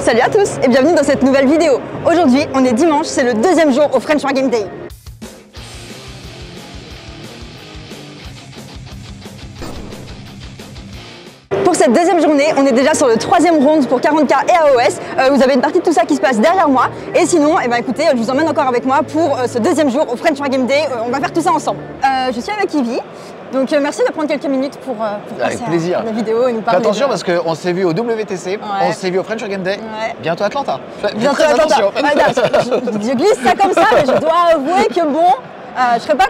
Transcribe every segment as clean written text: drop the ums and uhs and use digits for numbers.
Salut à tous et bienvenue dans cette nouvelle vidéo. Aujourd'hui, on est dimanche, c'est le deuxième jour au French War Game Day. Pour cette deuxième journée, on est déjà sur le troisième round pour 40K et AOS. Vous avez une partie de tout ça qui se passe derrière moi. Et sinon, écoutez, je vous emmène encore avec moi pour ce deuxième jour au French War Game Day. On va faire tout ça ensemble. Je suis avec Ivy. Donc merci de prendre quelques minutes pour passer à la vidéo et nous parler. Fais attention parce qu'on s'est vu au WTC, on s'est vu au French War Game Day, bientôt Atlanta. Bientôt Atlanta. Je glisse ça comme ça, mais je dois avouer que bon, je serais pas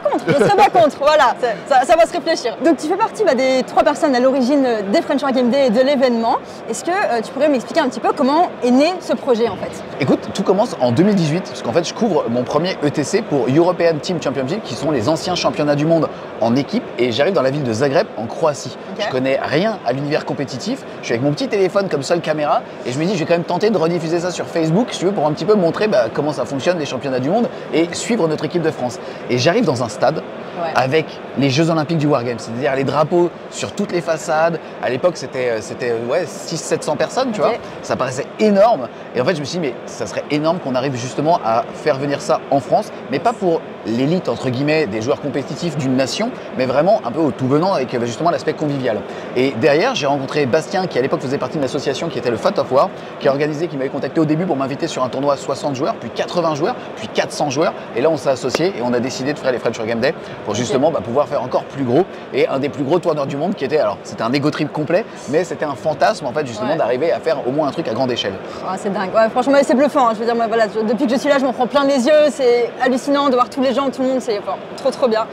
contre, voilà, ça va se réfléchir. Donc tu fais partie des 3 personnes à l'origine des French War Game Day et de l'événement. Est-ce que tu pourrais m'expliquer un petit peu comment est né ce projet en fait? Écoute, tout commence en 2018, parce qu'en fait je couvre mon premier ETC pour European Team Championship, qui sont les anciens championnats du monde en équipe, et j'arrive dans la ville de Zagreb en Croatie. Je connais rien à l'univers compétitif, je suis avec mon petit téléphone comme seule caméra, et je me dis je vais quand même tenter de rediffuser ça sur Facebook, si tu veux, pour un petit peu montrer comment ça fonctionne les championnats du monde et suivre notre équipe de France. Et j'arrive dans un stade avec les Jeux Olympiques du Wargame, c'est-à-dire les drapeaux sur toutes les façades. À l'époque, c'était 600-700 personnes, tu vois. Ça paraissait énorme. Et en fait, je me suis dit, mais ça serait énorme qu'on arrive justement à faire venir ça en France, mais pas pour l'élite, entre guillemets, des joueurs compétitifs d'une nation, mais vraiment un peu au tout venant avec justement l'aspect convivial. Et derrière, j'ai rencontré Bastien, qui à l'époque faisait partie de l'association qui était le Fat of War, qui m'avait contacté au début pour m'inviter sur un tournoi à 60 joueurs, puis 80 joueurs, puis 400 joueurs. Et là, on s'est associés et on a décidé de faire les French War Game Day pour justement pouvoir faire encore plus gros. Et un des plus gros tourneurs du monde qui était, alors c'était un ego trip complet, mais c'était un fantasme en fait justement d'arriver à faire au moins un truc à grande échelle. C'est dingue, franchement c'est bluffant, je veux dire, voilà, depuis que je suis là je m'en prends plein les yeux, c'est hallucinant de voir tous les gens, tout le monde, c'est trop bien.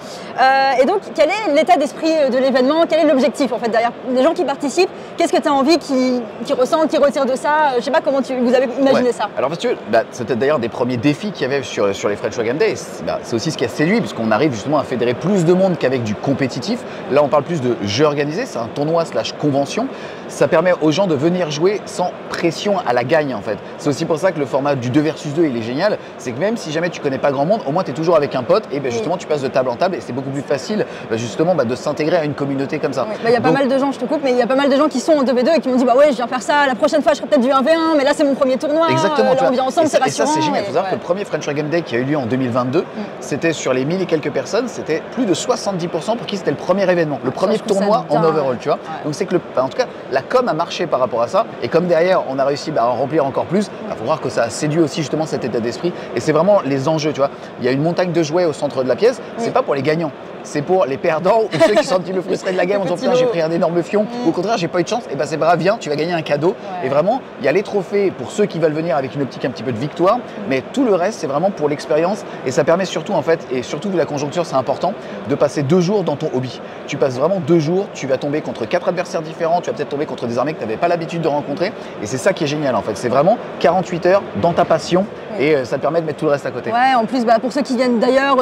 Et donc quel est l'état d'esprit de l'événement, quel est l'objectif en fait derrière les gens qui participent, qu'est-ce que tu as envie qu'ils ressentent, qu'ils retirent de ça, je sais pas comment vous avez imaginé ça. Alors parce que c'était d'ailleurs des premiers défis qu'il y avait sur les French War Game Day, c'est aussi ce qui a séduit puisqu'on arrive justement à fédérer plus de monde qu'avec du compétitif. Là on parle plus de jeu organisé, c'est un tournoi / convention. Ça permet aux gens de venir jouer sans pression à la gagne en fait. C'est aussi pour ça que le format du 2 versus 2 il est génial, c'est que même si jamais tu connais pas grand monde, au moins tu es toujours avec un pote et justement tu passes de table en table et c'est beaucoup plus facile justement de s'intégrer à une communauté comme ça. Il y a pas mal de gens, je te coupe, mais il y a pas mal de gens qui sont en 2v2 et qui m'ont dit ouais je viens faire ça, la prochaine fois je serai peut-être du 1v1 mais là c'est mon premier tournoi. Exactement, là, on vient ensemble, c'est rassurant. Et ça c'est génial, il faut savoir que le premier French War Game Day qui a eu lieu en 2022, c'était sur les 1000 et quelques personnes, c'était plus de 70% pour qui c'était le premier événement, le premier tournoi en overall, tu vois. Donc c'est que en tout cas la com a marché par rapport à ça et comme derrière on a réussi à en remplir encore plus, il faut voir que ça a séduit aussi justement cet état d'esprit et c'est vraiment les enjeux, tu vois. Il y a une montagne de jouets au centre de la pièce, c'est pas pour les gagnants. C'est pour les perdants ou ceux qui sont un petit peu frustrés de la game en disant j'ai pris un énorme fion ou au contraire j'ai pas eu de chance, et c'est pas grave, viens, tu vas gagner un cadeau. Et vraiment il y a les trophées pour ceux qui veulent venir avec une optique un petit peu de victoire, mais tout le reste c'est vraiment pour l'expérience et ça permet surtout en fait, et surtout vu la conjoncture c'est important, de passer 2 jours dans ton hobby. Tu passes vraiment 2 jours, tu vas tomber contre 4 adversaires différents, tu vas peut-être tomber contre des armées que tu n'avais pas l'habitude de rencontrer et c'est ça qui est génial en fait, c'est vraiment 48 heures dans ta passion. Et ça te permet de mettre tout le reste à côté. Ouais, en plus, pour ceux qui viennent d'ailleurs,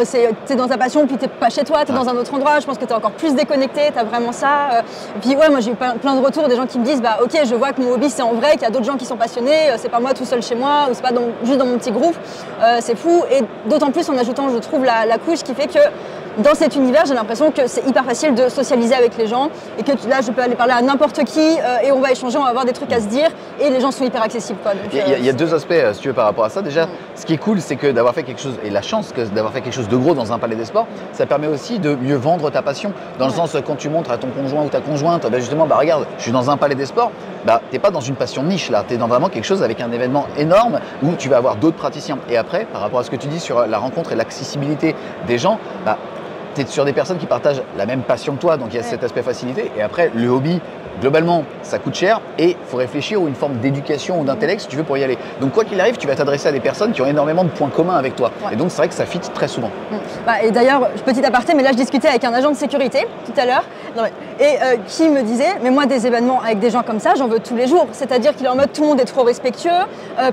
t'es dans ta passion, puis t'es pas chez toi, t'es dans un autre endroit. Je pense que t'es encore plus déconnecté, t'as vraiment ça. Puis moi j'ai eu plein de retours, des gens qui me disent ok, je vois que mon hobby c'est en vrai, qu'il y a d'autres gens qui sont passionnés, c'est pas moi tout seul chez moi, ou c'est pas juste dans mon petit groupe. C'est fou. Et d'autant plus en ajoutant, je trouve, la couche qui fait que dans cet univers, j'ai l'impression que c'est hyper facile de socialiser avec les gens et que là, je peux aller parler à n'importe qui et on va échanger, on va avoir des trucs à se dire et les gens sont hyper accessibles. Il y a 2 aspects, si tu veux, par rapport à ça. Déjà, ce qui est cool, c'est que d'avoir fait quelque chose, et la chance d'avoir fait quelque chose de gros dans un palais des sports, ça permet aussi de mieux vendre ta passion. Dans le sens, quand tu montres à ton conjoint ou ta conjointe, justement, regarde, je suis dans un palais des sports, t'es pas dans une passion niche là, t'es dans vraiment quelque chose avec un événement énorme où tu vas avoir d'autres praticiens. Et après, par rapport à ce que tu dis sur la rencontre et l'accessibilité des gens, tu es sur des personnes qui partagent la même passion que toi, donc il y a cet aspect facilité. Et après, le hobby, globalement, ça coûte cher et il faut réfléchir ou une forme d'éducation ou d'intellect si tu veux pour y aller. Donc quoi qu'il arrive, tu vas t'adresser à des personnes qui ont énormément de points communs avec toi. Et donc c'est vrai que ça fit très souvent. Et d'ailleurs, petit aparté, mais là je discutais avec un agent de sécurité tout à l'heure et qui me disait, mais moi des événements avec des gens comme ça, j'en veux tous les jours. C'est-à-dire qu'il est en mode tout le monde est trop respectueux,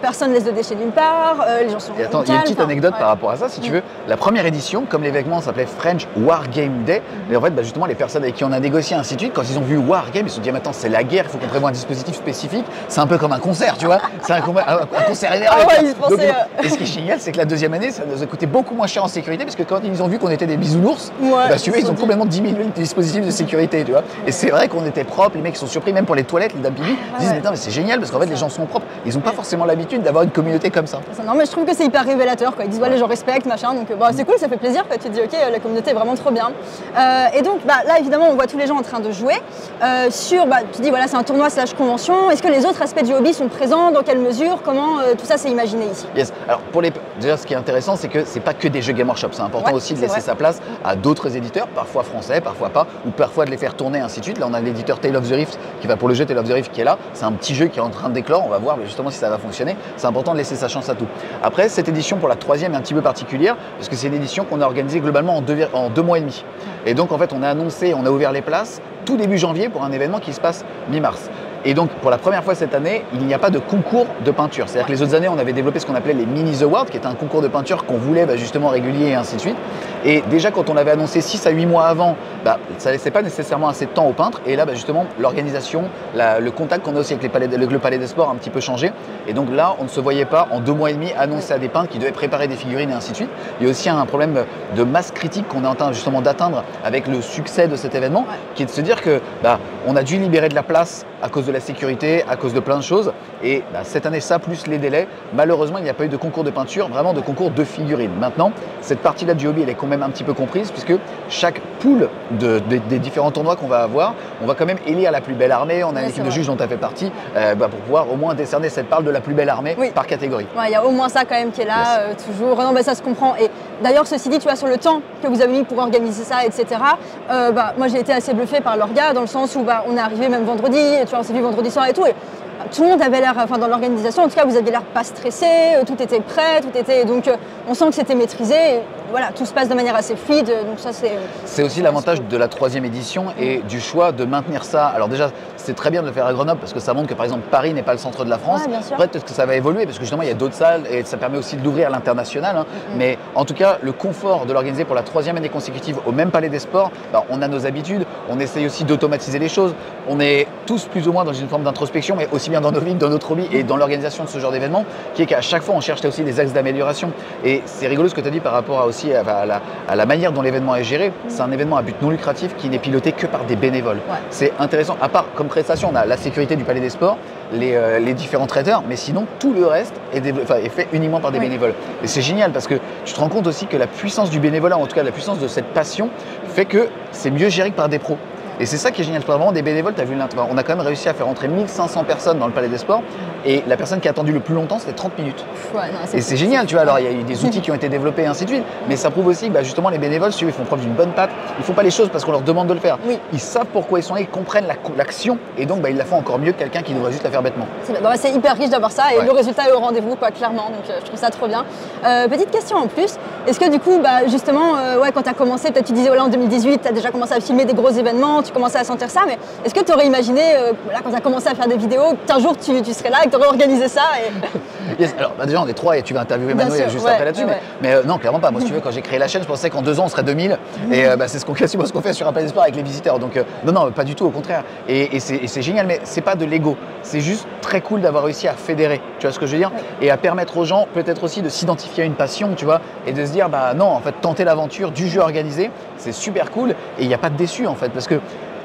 personne ne laisse de déchets nulle part, les gens sont et attends, il y a une petite anecdote par rapport à ça, si tu veux. La première édition, comme l'événement s'appelait French War Game Day, et en fait justement les personnes avec qui on a négocié ainsi de suite, quand ils ont vu War Game, ils se sont dit maintenant c'est la guerre, il faut qu'on prévoie un dispositif spécifique. C'est un peu comme un concert, tu vois. C'est un concert énervé. Ah ouais, ils pensaient, Et ce qui est génial, c'est que la deuxième année, ça nous a coûté beaucoup moins cher en sécurité, parce que quand ils ont vu qu'on était des bisounours, bah, tu vois, ils ont complètement diminué le dispositif de sécurité, tu vois. Et c'est vrai qu'on était propre, les mecs sont surpris, même pour les toilettes, les dames pipi, ils disent mais c'est génial, parce qu'en fait les gens sont propres. Ils n'ont pas forcément l'habitude d'avoir une communauté comme ça. Non, mais je trouve que c'est hyper révélateur, quoi. Ils disent les gens respectent, machin, donc bah, c'est cool, ça fait plaisir, quoi. Tu te dis ok, la communauté est vraiment trop bien. Et donc bah, là évidemment on voit tous les gens en train de jouer. Tu dis voilà, c'est un tournoi / convention. Est-ce que les autres aspects du hobby sont présents? Dans quelle mesure? Comment tout ça c'est imaginé ici? Yes. Alors déjà ce qui est intéressant, c'est que c'est pas que des jeux Game Workshop. C'est important aussi de laisser sa place à d'autres éditeurs, parfois français, parfois pas, ou parfois de les faire tourner ainsi de suite. Là on a l'éditeur Tale of the Rift qui va pour le jeu Tale of the Rift qui est là. C'est un petit jeu qui est en train de déclore. On va voir justement si ça va fonctionner. C'est important de laisser sa chance à tout. Après cette édition pour la troisième est un petit peu particulière parce que c'est une édition qu'on a organisée globalement en 2 mois et demi. Et donc en fait on a annoncé, on a ouvert les places tout début janvier pour un événement qui se passe mi-mars. Et donc, pour la première fois cette année, il n'y a pas de concours de peinture. C'est-à-dire que les autres années, on avait développé ce qu'on appelait les Minis Awards, qui était un concours de peinture qu'on voulait justement régulier et ainsi de suite. Et déjà, quand on l'avait annoncé 6 à 8 mois avant, ça ne laissait pas nécessairement assez de temps aux peintres. Et là, justement, l'organisation, le contact qu'on a aussi avec le Palais des Sports a un petit peu changé. Et donc là, on ne se voyait pas en 2 mois et demi annoncer à des peintres qui devaient préparer des figurines et ainsi de suite. Il y a aussi un problème de masse critique qu'on est en train justement d'atteindre avec le succès de cet événement, qui est de se dire que on a dû libérer de la place à cause de la sécurité, à cause de plein de choses. Et cette année, ça plus les délais, malheureusement, il n'y a pas eu de concours de peinture, vraiment de concours de figurines. Maintenant, cette partie-là du hobby, elle est quand même un petit peu comprise, puisque chaque pool des différents tournois qu'on va avoir, on va quand même élire la plus belle armée. On a une équipe de juges dont tu as fait partie, pour pouvoir au moins décerner cette parle de la plus belle armée par catégorie. Il y a au moins ça quand même qui est là, toujours. Non, ça se comprend. Et d'ailleurs, ceci dit, tu vois, sur le temps que vous avez mis pour organiser ça, etc., moi j'ai été assez bluffée par l'orga, dans le sens où on est arrivé même vendredi, tu vois, on s'est vu vendredi soir et tout. Et tout le monde avait l'air, dans l'organisation, en tout cas, vous aviez l'air pas stressé, tout était prêt, donc on sent que c'était maîtrisé. Et voilà, tout se passe de manière assez fluide, donc ça c'est aussi l'avantage de la 3e édition et du choix de maintenir ça. Alors déjà, c'est très bien de le faire à Grenoble parce que ça montre que par exemple Paris n'est pas le centre de la France. Après, peut-être que ça va évoluer parce que justement il y a d'autres salles et ça permet aussi de l'ouvrir à l'international. Mais en tout cas, le confort de l'organiser pour la 3e année consécutive au même Palais des Sports, on a nos habitudes, on essaye aussi d'automatiser les choses. On est tous plus ou moins dans une forme d'introspection, mais aussi bien dans nos vies, dans notre hobby et dans l'organisation de ce genre d'événement, qui est qu'à chaque fois on cherche aussi des axes d'amélioration. Et c'est rigolo ce que tu as dit par rapport à la manière dont l'événement est géré. C'est un événement à but non lucratif qui n'est piloté que par des bénévoles. C'est intéressant, à part comme prestation, on a la sécurité du Palais des Sports, les différents traiteurs, mais sinon tout le reste est fait uniquement par des bénévoles. Et c'est génial parce que tu te rends compte aussi que la puissance du bénévolat, en tout cas la puissance de cette passion, fait que c'est mieux géré que par des pros. Et c'est ça qui est génial, vraiment des bénévoles, tu as vu, on a quand même réussi à faire entrer 1500 personnes dans le Palais des Sports et la personne qui a attendu le plus longtemps c'était 30 minutes. Et c'est génial, tu vois, alors il y a eu des outils qui ont été développés et ainsi de suite, mais ça prouve aussi que justement les bénévoles, si ils font preuve d'une bonne patte, ils ne font pas les choses parce qu'on leur demande de le faire. Ils savent pourquoi ils sont là, ils comprennent l'action et donc ils la font encore mieux que quelqu'un qui devrait juste la faire bêtement. C'est hyper riche d'avoir ça et le résultat est au rendez-vous, clairement, donc je trouve ça trop bien. Petite question en plus, est-ce que du coup, justement, quand tu as commencé, peut-être tu disais en 2018, tu as déjà commencé à filmer des gros événements, tu commençais à sentir ça, mais est-ce que tu aurais imaginé, quand tu as commencé à faire des vidéos, qu'un jour tu serais là et que tu aurais organisé ça Alors déjà on est 3 et tu vas interviewer Manuel juste après là-dessus, mais non, clairement pas. Moi si tu veux, quand j'ai créé la chaîne, je pensais qu'en 2 ans on serait 2000 et c'est ce qu'on fait sur un Palais des Sports avec les visiteurs, donc non, pas du tout, au contraire. Et c'est génial, mais c'est pas de l'ego, c'est juste très cool d'avoir réussi à fédérer, tu vois ce que je veux dire, et à permettre aux gens peut-être aussi de s'identifier à une passion, tu vois, et de se dire non, en fait tenter l'aventure du jeu organisé, c'est super cool et il n'y a pas de déçu en fait, parce que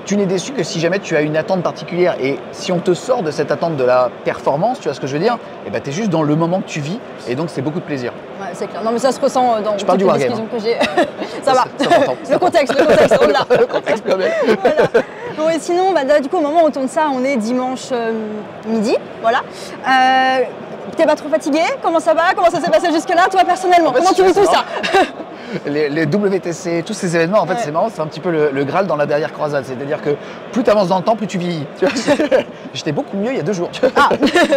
tu n'es déçu que si jamais tu as une attente particulière. Et si on te sort de cette attente de la performance, tu vois ce que je veux dire, tu es juste dans le moment que tu vis et donc c'est beaucoup de plaisir. C'est clair. Non mais ça se ressent dans toutes les discussions que j'ai. Ça va. Le contexte, on l'a. Le contexte quand même. Voilà. Bon, et sinon, du coup, au moment où on tourne ça, on est dimanche midi. Voilà. T'es pas trop fatigué? Comment ça va? Comment ça s'est passé jusque-là, toi personnellement? Comment tu vis tout ça? Les WTC, tous ces événements, en fait, c'est marrant, c'est un petit peu le Graal dans la dernière croisade. C'est-à-dire que plus tu avances dans le temps, plus tu vieillis. J'étais beaucoup mieux il y a 2 jours.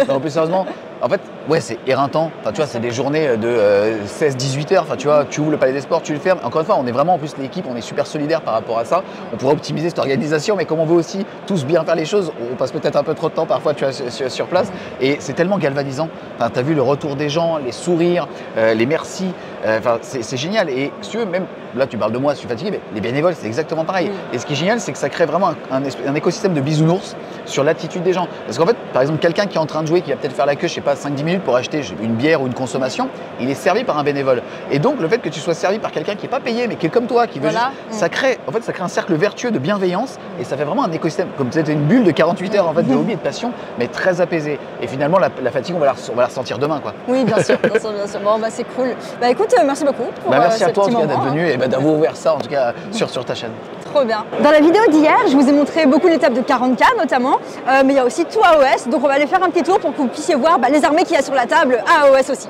Non, plus sérieusement, en fait, c'est éreintant. Enfin, tu vois, c'est des journées de 16-18 heures. Enfin, tu vois, tu ouvres le Palais des Sports, tu le fermes. Encore une fois, on est vraiment, en plus, l'équipe, on est super solidaire par rapport à ça. On pourrait optimiser cette organisation, mais comme on veut aussi tous bien faire les choses, on passe peut-être un peu trop de temps parfois, tu vois, sur place. Et c'est tellement galvanisant. Enfin, tu as vu le retour des gens, les sourires, les merci. Enfin, c'est génial. Et si tu veux, même là tu parles de moi, je suis fatigué, mais les bénévoles c'est exactement pareil. Et ce qui est génial, c'est que ça crée vraiment un écosystème de bisounours sur l'attitude des gens. Parce qu'en fait, par exemple, quelqu'un qui est en train de jouer, qui va peut-être faire la queue, je sais pas, 5-10 minutes pour acheter une bière ou une consommation, il est servi par un bénévole. Et donc le fait que tu sois servi par quelqu'un qui n'est pas payé, mais qui est comme toi, qui veut juste, ça crée un cercle vertueux de bienveillance et ça fait vraiment un écosystème, comme c'était une bulle de 48 heures en fait, de hobby et de passion, mais très apaisée. Et finalement, la fatigue, on va la ressentir demain, quoi. Oui, bien sûr, bien sûr, bien sûr. Bon, bah c'est cool. Bah écoute, merci beaucoup pour merci à toi en tout cas d'être moment, venu et d'avoir ouvert ça en tout cas sur ta chaîne. Trop bien. Dans la vidéo d'hier, je vous ai montré beaucoup l'étape de 40K notamment, mais il y a aussi tout AOS, donc on va aller faire un petit tour pour que vous puissiez voir les armées qu'il y a sur la table à AOS aussi.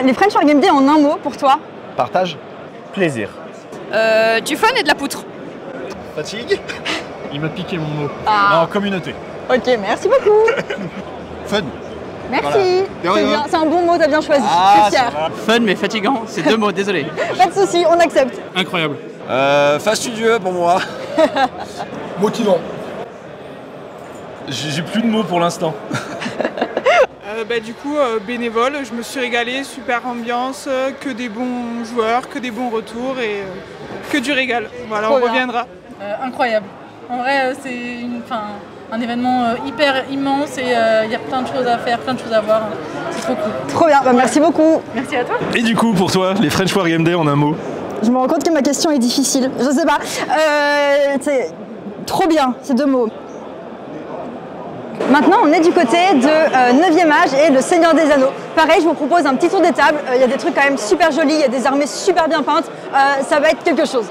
Les French War Game Day en un mot pour toi? Partage. Plaisir. Du fun et de la poutre. Fatigue. Il m'a piqué mon mot. Ah. Non, communauté. Ok, merci beaucoup. Fun. Merci. Voilà. C'est un bon mot, t'as bien choisi. Ah, je suis fière. Fun mais fatigant, c'est deux mots, désolé. Pas de soucis, on accepte. Incroyable. Fastidieux pour moi. Motivant. J'ai plus de mots pour l'instant. Du coup, bénévole, je me suis régalée, super ambiance, que des bons joueurs, que des bons retours et que du régal. Voilà, Trop on bien. reviendra. Incroyable. En vrai, c'est un événement hyper immense et il y a plein de choses à faire, plein de choses à voir. C'est trop cool. Trop bien, bah, merci beaucoup. Merci à toi. Et du coup, pour toi, les French War Game Day en un mot? Je me rends compte que ma question est difficile. Je sais pas. C'est trop bien, ces deux mots. Maintenant, on est du côté de 9e âge et le Seigneur des Anneaux. Pareil, je vous propose un petit tour des tables. Il y a des trucs quand même super jolis, il y a des armées super bien peintes. Ça va être quelque chose.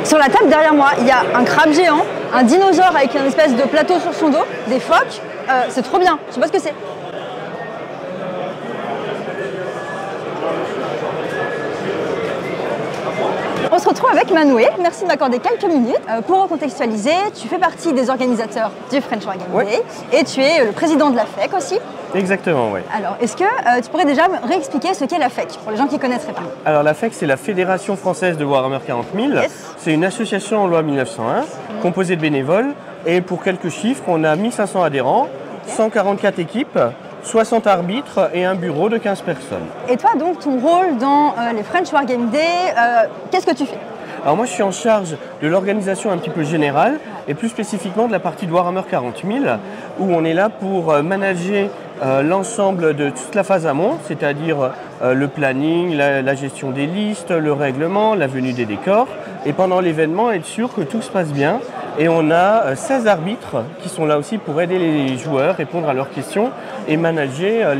Sur la table derrière moi, il y a un crabe géant, un dinosaure avec une espèce de plateau sur son dos, des phoques. C'est trop bien, je sais pas ce que c'est. On se retrouve avec Manoué, merci de m'accorder quelques minutes. Pour recontextualiser, tu fais partie des organisateurs du French War Game Day et tu es le président de la FEC aussi. Exactement, oui. Alors, est-ce que tu pourrais déjà me réexpliquer ce qu'est la FEC, pour les gens qui ne connaîtraient pas? Alors la FEC, c'est la Fédération française de Warhammer 40 000. Yes. C'est une association en loi 1901, composée de bénévoles. Et pour quelques chiffres, on a 1500 adhérents, 144 équipes, 60 arbitres et un bureau de 15 personnes. Et toi, donc, ton rôle dans les French War Game Day, qu'est-ce que tu fais? Alors moi, je suis en charge de l'organisation un petit peu générale et plus spécifiquement de la partie de Warhammer 40 000 où on est là pour manager l'ensemble de toute la phase amont, c'est-à-dire le planning, la gestion des listes, le règlement, la venue des décors. Et pendant l'événement, être sûr que tout se passe bien. Et on a 16 arbitres qui sont là aussi pour aider les joueurs, répondre à leurs questions et manager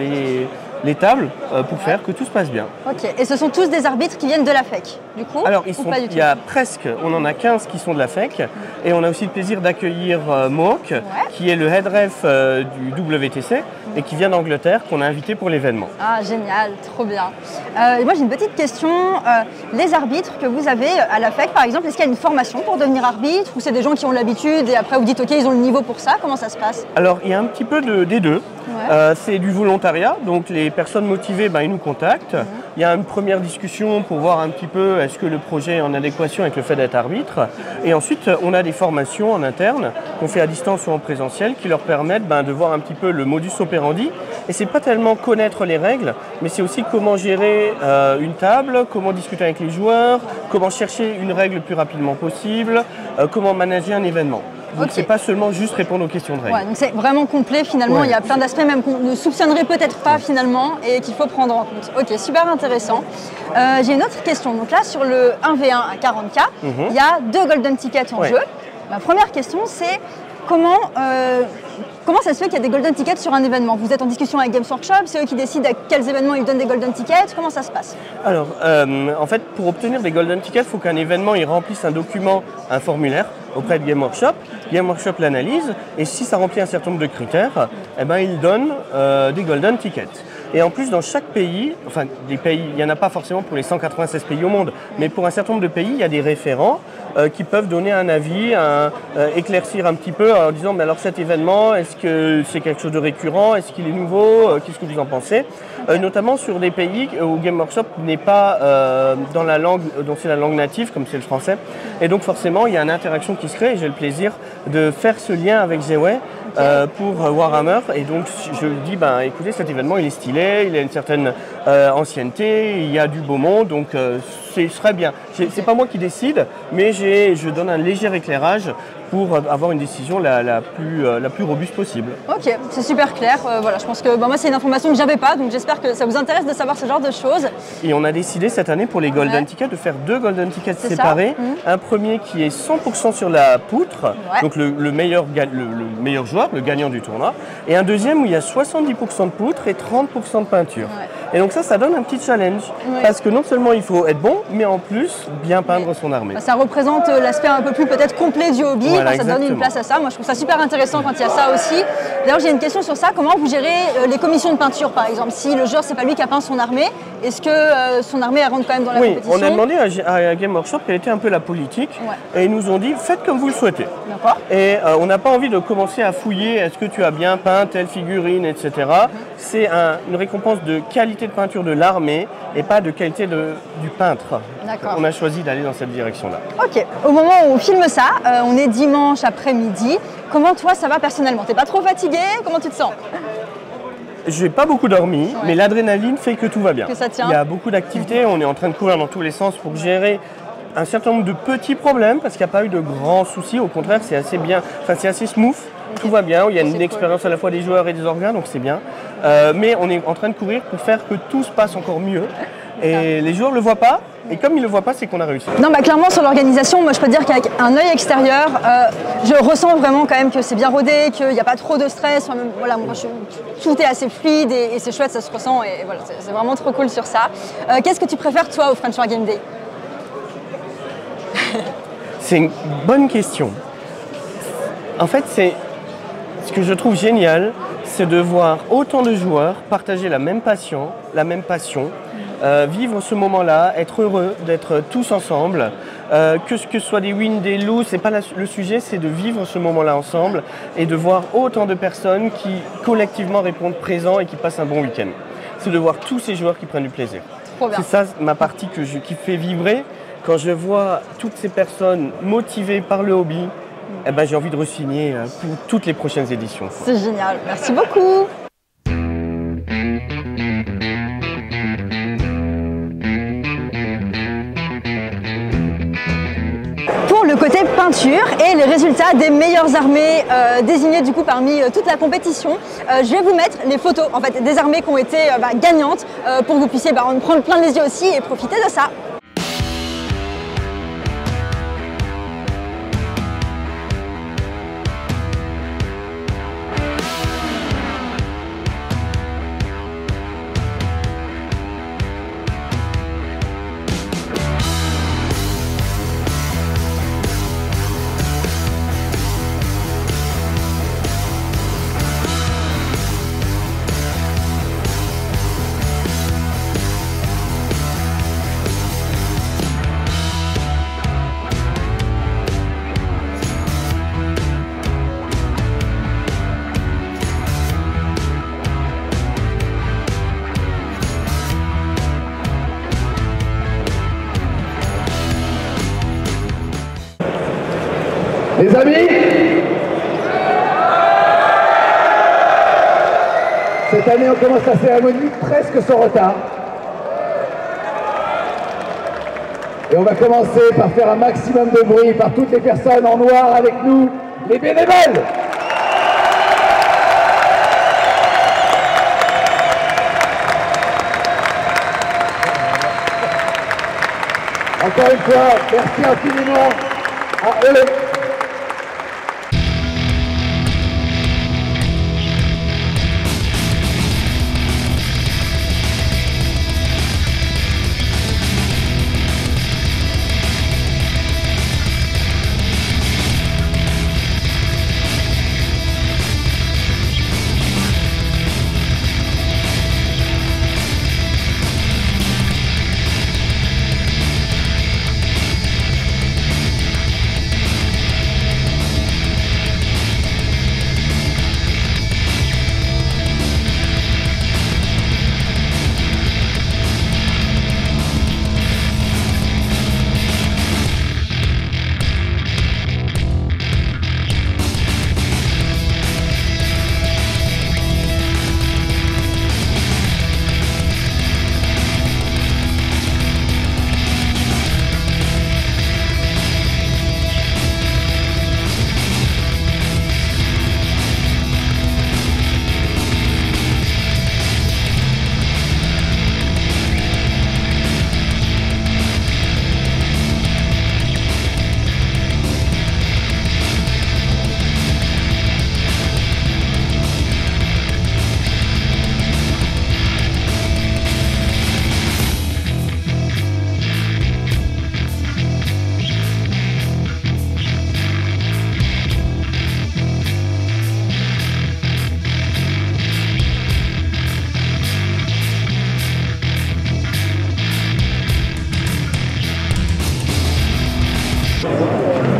les tables pour faire que tout se passe bien. Ok, et ce sont tous des arbitres qui viennent de la FEC, du coup? Alors, il y a presque, on en a 15 qui sont de la FEC, et on a aussi le plaisir d'accueillir Mohawk, qui est le head ref du WTC, et qui vient d'Angleterre, qu'on a invité pour l'événement. Ah, génial, trop bien. Moi, j'ai une petite question. Les arbitres que vous avez à la FEC, par exemple, est-ce qu'il y a une formation pour devenir arbitre, ou c'est des gens qui ont l'habitude, et après vous dites, ok, ils ont le niveau pour ça? Comment ça se passe? Alors, il y a un petit peu des deux. C'est du volontariat, donc les personnes motivées, ils nous contactent. Il y a une première discussion pour voir un petit peu est-ce que le projet est en adéquation avec le fait d'être arbitre. Et ensuite, on a des formations en interne qu'on fait à distance ou en présentiel qui leur permettent de voir un petit peu le modus operandi. Et c'est pas tellement connaître les règles, mais c'est aussi comment gérer une table, comment discuter avec les joueurs, comment chercher une règle le plus rapidement possible, comment manager un événement. Donc c'est pas seulement juste répondre aux questions de règles. Donc c'est vraiment complet finalement, il y a plein d'aspects même qu'on ne soupçonnerait peut-être pas finalement et qu'il faut prendre en compte. Ok, super intéressant. J'ai une autre question. Donc là sur le 1v1 à 40K, il y a 2 golden tickets en jeu. Ma première question c'est comment ça se fait qu'il y a des golden tickets sur un événement? Vous êtes en discussion avec Games Workshop, c'est eux qui décident à quels événements ils donnent des golden tickets? Comment ça se passe? Alors, en fait, pour obtenir des golden tickets, il faut qu'un événement il remplisse un document, un formulaire auprès de Game Workshop. Game Workshop l'analyse et si ça remplit un certain nombre de critères, il donne des golden tickets. Et en plus, dans chaque pays, enfin des pays, il n'y en a pas forcément pour les 196 pays au monde, mais pour un certain nombre de pays, il y a des référents qui peuvent donner un avis, éclaircir un petit peu en disant mais alors cet événement, est-ce que c'est quelque chose de récurrent, est-ce qu'il est nouveau, qu'est-ce que vous en pensez? Notamment sur des pays où Game Workshop n'est pas dans la langue dont c'est la langue native, comme c'est le français. Et donc forcément, il y a une interaction qui se crée et j'ai le plaisir de faire ce lien avec Zeway pour Warhammer. Et donc je dis, écoutez, cet événement il est stylé, il a une certaine ancienneté, il y a du beau monde, donc ce serait bien. C'est pas moi qui décide, mais je donne un léger éclairage pour avoir une décision la plus robuste possible. Ok, c'est super clair. Voilà, je pense que moi c'est une information que j'avais pas, donc j'espère que ça vous intéresse de savoir ce genre de choses. Et on a décidé cette année pour les golden tickets de faire 2 golden tickets séparés. Un premier qui est 100% sur la poutre, donc le meilleur joueur, le gagnant du tournoi, et un deuxième où il y a 70% de poutre et 30% de peinture. Et donc ça donne un petit challenge, parce que non seulement il faut être bon, mais en plus bien peindre son armée. Ça représente l'aspect un peu plus peut-être complet du hobby, ça donne une place à ça. Moi je trouve ça super intéressant quand il y a ça aussi. D'ailleurs j'ai une question sur ça, comment vous gérez les commissions de peinture par exemple? Si le joueur c'est pas lui qui a peint son armée, est-ce que son armée elle rentre quand même dans la compétition? On a demandé à Game Workshop quelle était un peu la politique, et ils nous ont dit faites comme vous le souhaitez. Et on n'a pas envie de commencer à fouiller, est-ce que tu as bien peint telle figurine, etc. C'est une récompense de qualité de peinture de l'armée et pas de qualité du peintre. On a choisi d'aller dans cette direction-là. Ok, au moment où on filme ça, on est dimanche après-midi. Comment toi ça va personnellement? T'es pas trop fatigué? Comment tu te sens? J'ai pas beaucoup dormi, mais l'adrénaline fait que tout va bien. Que ça tient. Il y a beaucoup d'activités, on est en train de courir dans tous les sens pour gérer un certain nombre de petits problèmes parce qu'il n'y a pas eu de grands soucis. Au contraire, c'est assez bien, c'est assez smooth. Tout va bien, il y a une expérience à la fois des joueurs et des organes, donc c'est bien. Mais on est en train de courir pour faire que tout se passe encore mieux. Et les joueurs ne le voient pas, et comme ils ne le voient pas, c'est qu'on a réussi. Non, clairement, sur l'organisation, moi je peux te dire qu'avec un œil extérieur, je ressens vraiment quand même que c'est bien rodé, qu'il n'y a pas trop de stress. Enfin, même, voilà, tout est assez fluide et c'est chouette, ça se ressent. Et voilà, c'est vraiment trop cool sur ça. Qu'est-ce que tu préfères, toi, au French War Game Day? C'est une bonne question. En fait, ce que je trouve génial, c'est de voir autant de joueurs partager la même passion, vivre ce moment-là, être heureux d'être tous ensemble, que ce soit des wins, des lose, c'est pas le sujet, c'est de vivre ce moment-là ensemble et de voir autant de personnes qui collectivement répondent présents et qui passent un bon week-end. C'est de voir tous ces joueurs qui prennent du plaisir. C'est ça ma partie qui fait vibrer. Quand je vois toutes ces personnes motivées par le hobby, j'ai envie de re-signer pour toutes les prochaines éditions. C'est génial, merci beaucoup. Pour le côté peinture, voitures et les résultats des meilleures armées désignées du coup parmi toute la compétition. Je vais vous mettre les photos en fait des armées qui ont été gagnantes pour que vous puissiez en prendre plein les yeux aussi et profiter de ça. Les amis, cette année on commence la cérémonie presque sans retard. Et on va commencer par faire un maximum de bruit par toutes les personnes en noir avec nous, les bénévoles. Encore une fois, merci infiniment à eux.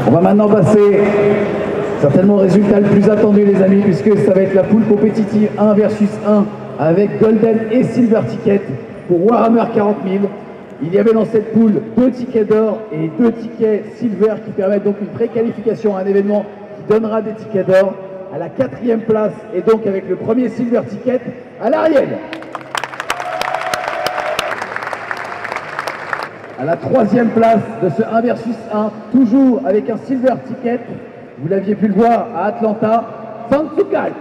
On va maintenant passer certainement au résultat le plus attendu les amis, puisque ça va être la poule compétitive 1 versus 1 avec Golden et Silver Ticket pour Warhammer 40 000. Il y avait dans cette poule 2 tickets d'or et 2 tickets Silver qui permettent donc une préqualification à un événement qui donnera des tickets d'or. À la 4e place et donc avec le premier Silver Ticket à l'Ariel. À la 3e place de ce 1 versus 1, toujours avec un Silver Ticket, vous l'aviez pu le voir à Atlanta, Sansukai.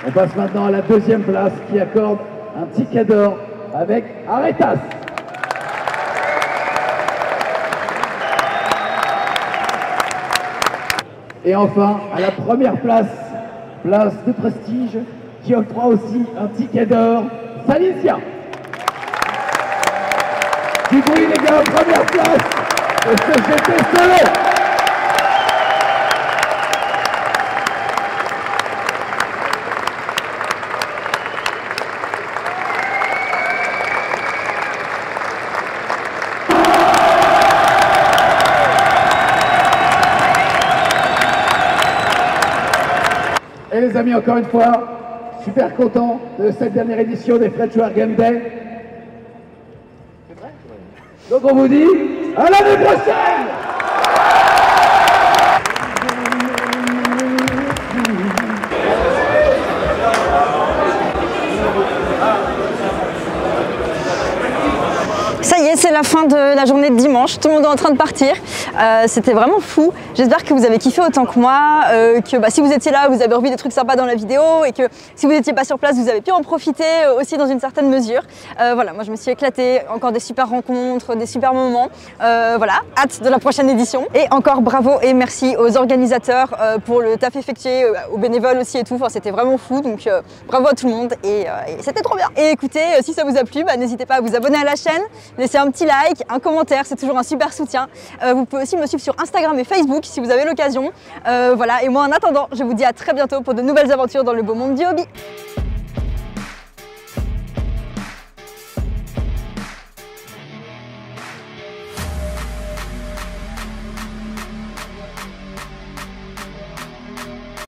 On passe maintenant à la 2e place qui accorde un ticket d'or avec Aretas. Et enfin, à la 1re place, place de prestige, qui octroie aussi un ticket d'or, Salicia. Du bruit les gars, 1re place, de ce GT solo. Et les amis, encore une fois, super content de cette dernière édition des French War Game Day. Donc on vous dit à l'année prochaine. la fin de la journée de dimanche, tout le monde est en train de partir. C'était vraiment fou. J'espère que vous avez kiffé autant que moi, que si vous étiez là, vous avez revu des trucs sympas dans la vidéo et que si vous n'étiez pas sur place, vous avez pu en profiter aussi dans une certaine mesure. Voilà, moi je me suis éclatée, encore des super rencontres, des super moments. Voilà, hâte de la prochaine édition. Et encore bravo et merci aux organisateurs pour le taf effectué, aux bénévoles aussi et tout. Enfin, c'était vraiment fou, donc bravo à tout le monde et c'était trop bien. Et écoutez, si ça vous a plu, n'hésitez pas à vous abonner à la chaîne, laisser un petit like, un commentaire, c'est toujours un super soutien. Vous pouvez aussi me suivre sur Instagram et Facebook si vous avez l'occasion. Voilà, et moi en attendant, je vous dis à très bientôt pour de nouvelles aventures dans le beau monde du hobby.